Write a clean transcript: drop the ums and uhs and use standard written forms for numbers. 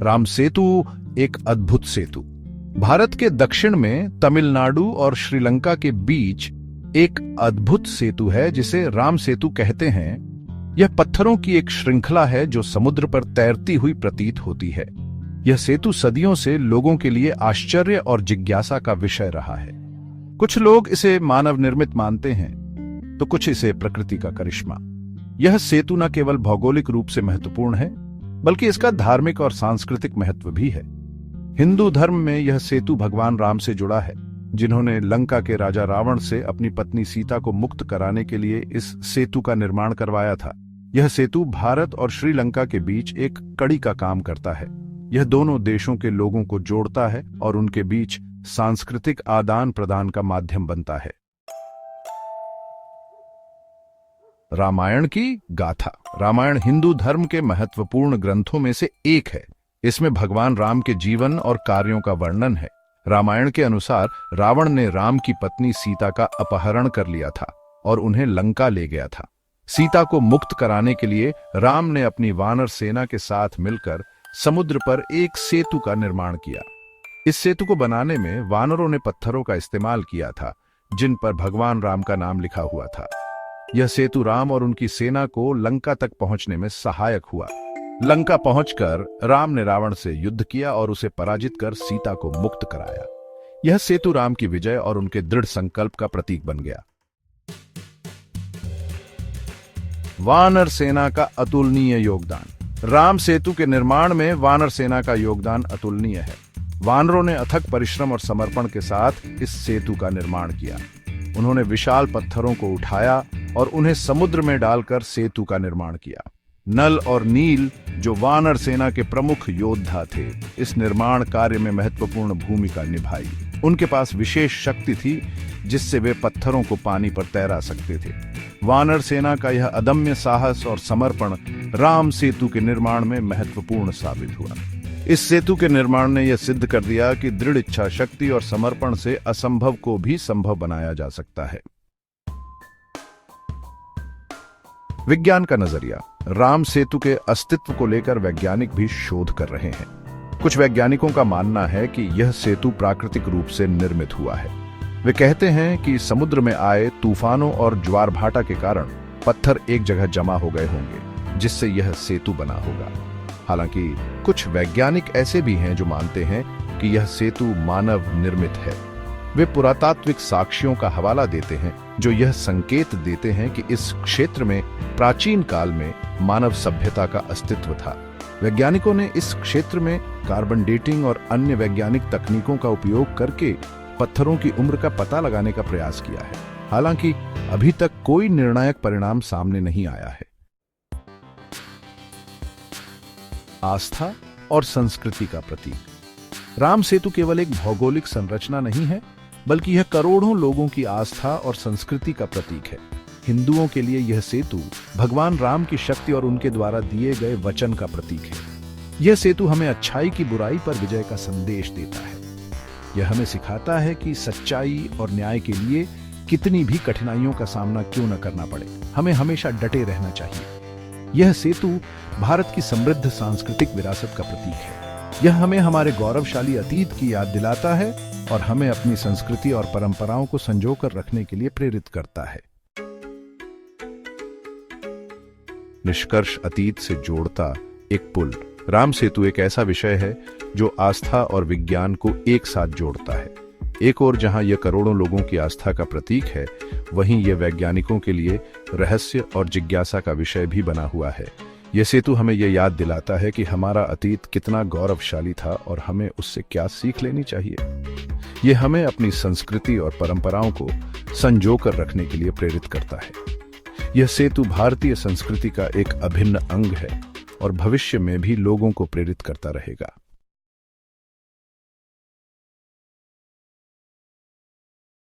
राम सेतु एक अद्भुत सेतु भारत के दक्षिण में तमिलनाडु और श्रीलंका के बीच एक अद्भुत सेतु है जिसे राम सेतु कहते हैं। यह पत्थरों की एक श्रृंखला है जो समुद्र पर तैरती हुई प्रतीत होती है। यह सेतु सदियों से लोगों के लिए आश्चर्य और जिज्ञासा का विषय रहा है। कुछ लोग इसे मानव निर्मित मानते हैं तो कुछ इसे प्रकृति का करिश्मा। यह सेतु न केवल भौगोलिक रूप से महत्वपूर्ण है बल्कि इसका धार्मिक और सांस्कृतिक महत्व भी है। हिंदू धर्म में यह सेतु भगवान राम से जुड़ा है, जिन्होंने लंका के राजा रावण से अपनी पत्नी सीता को मुक्त कराने के लिए इस सेतु का निर्माण करवाया था। यह सेतु भारत और श्रीलंका के बीच एक कड़ी का काम करता है। यह दोनों देशों के लोगों को जोड़ता है और उनके बीच सांस्कृतिक आदान प्रदान का माध्यम बनता है। रामायण की गाथा। रामायण हिंदू धर्म के महत्वपूर्ण ग्रंथों में से एक है। इसमें भगवान राम के जीवन और कार्यों का वर्णन है। रामायण के अनुसार रावण ने राम की पत्नी सीता का अपहरण कर लिया था और उन्हें लंका ले गया था। सीता को मुक्त कराने के लिए राम ने अपनी वानर सेना के साथ मिलकर समुद्र पर एक सेतु का निर्माण किया। इस सेतु को बनाने में वानरों ने पत्थरों का इस्तेमाल किया था जिन पर भगवान राम का नाम लिखा हुआ था। यह सेतु राम और उनकी सेना को लंका तक पहुंचने में सहायक हुआ। लंका पहुंचकर राम ने रावण से युद्ध किया और उसे पराजित कर सीता को मुक्त कराया। यह सेतु राम की विजय और उनके दृढ़ संकल्प का प्रतीक बन गया। वानर सेना का अतुलनीय योगदान। राम सेतु के निर्माण में वानर सेना का योगदान अतुलनीय है। वानरों ने अथक परिश्रम और समर्पण के साथ इस सेतु का निर्माण किया। उन्होंने विशाल पत्थरों को उठाया और उन्हें समुद्र में डालकर सेतु का निर्माण किया। नल और नील, जो वानर सेना के प्रमुख योद्धा थे, इस निर्माण कार्य में महत्वपूर्ण भूमिका निभाई। उनके पास विशेष शक्ति थी जिससे वे पत्थरों को पानी पर तैरा सकते थे। वानर सेना का यह अदम्य साहस और समर्पण राम सेतु के निर्माण में महत्वपूर्ण साबित हुआ। इस सेतु के निर्माण ने यह सिद्ध कर दिया कि दृढ़ इच्छा शक्ति और समर्पण से असंभव को भी संभव बनाया जा सकता है। विज्ञान का नजरिया। राम सेतु के अस्तित्व को लेकर वैज्ञानिक भी शोध कर रहे हैं। कुछ वैज्ञानिकों का मानना है कि यह सेतु प्राकृतिक रूप से निर्मित हुआ है। वे कहते हैं कि समुद्र में आए तूफानों और ज्वार भाटा के कारण पत्थर एक जगह जमा हो गए होंगे, जिससे यह सेतु बना होगा। हालांकि कुछ वैज्ञानिक ऐसे भी हैं जो मानते हैं कि यह सेतु मानव निर्मित है। वे पुरातात्विक साक्ष्यों का हवाला देते हैं जो यह संकेत देते हैं कि इस क्षेत्र में प्राचीन काल में मानव सभ्यता का अस्तित्व था। वैज्ञानिकों ने इस क्षेत्र में कार्बन डेटिंग और अन्य वैज्ञानिक तकनीकों का उपयोग करके पत्थरों की उम्र का पता लगाने का प्रयास किया है। हालांकि अभी तक कोई निर्णायक परिणाम सामने नहीं आया है। आस्था और संस्कृति का प्रतीक। राम सेतु केवल एक भौगोलिक संरचना नहीं है बल्कि यह करोड़ों लोगों की आस्था और संस्कृति का प्रतीक है। हिंदुओं के लिए यह सेतु भगवान राम की शक्ति और उनके द्वारा दिए गए वचन का प्रतीक है। यह सेतु हमें अच्छाई की बुराई पर विजय का संदेश देता है। यह हमें सिखाता है कि सच्चाई और न्याय के लिए कितनी भी कठिनाइयों का सामना क्यों न करना पड़े, हमें हमेशा डटे रहना चाहिए। यह सेतु भारत की समृद्ध सांस्कृतिक विरासत का प्रतीक है। यह हमें हमारे गौरवशाली अतीत की याद दिलाता है और हमें अपनी संस्कृति और परंपराओं को संजोकर रखने के लिए प्रेरित करता है। निष्कर्ष, अतीत से जोड़ता एक पुल। राम सेतु एक ऐसा विषय है जो आस्था और विज्ञान को एक साथ जोड़ता है। एक ओर जहां यह करोड़ों लोगों की आस्था का प्रतीक है, वहीं यह वैज्ञानिकों के लिए रहस्य और जिज्ञासा का विषय भी बना हुआ है। यह सेतु हमें यह याद दिलाता है कि हमारा अतीत कितना गौरवशाली था और हमें उससे क्या सीख लेनी चाहिए। यह हमें अपनी संस्कृति और परंपराओं को संजोकर रखने के लिए प्रेरित करता है। यह सेतु भारतीय संस्कृति का एक अभिन्न अंग है और भविष्य में भी लोगों को प्रेरित करता रहेगा।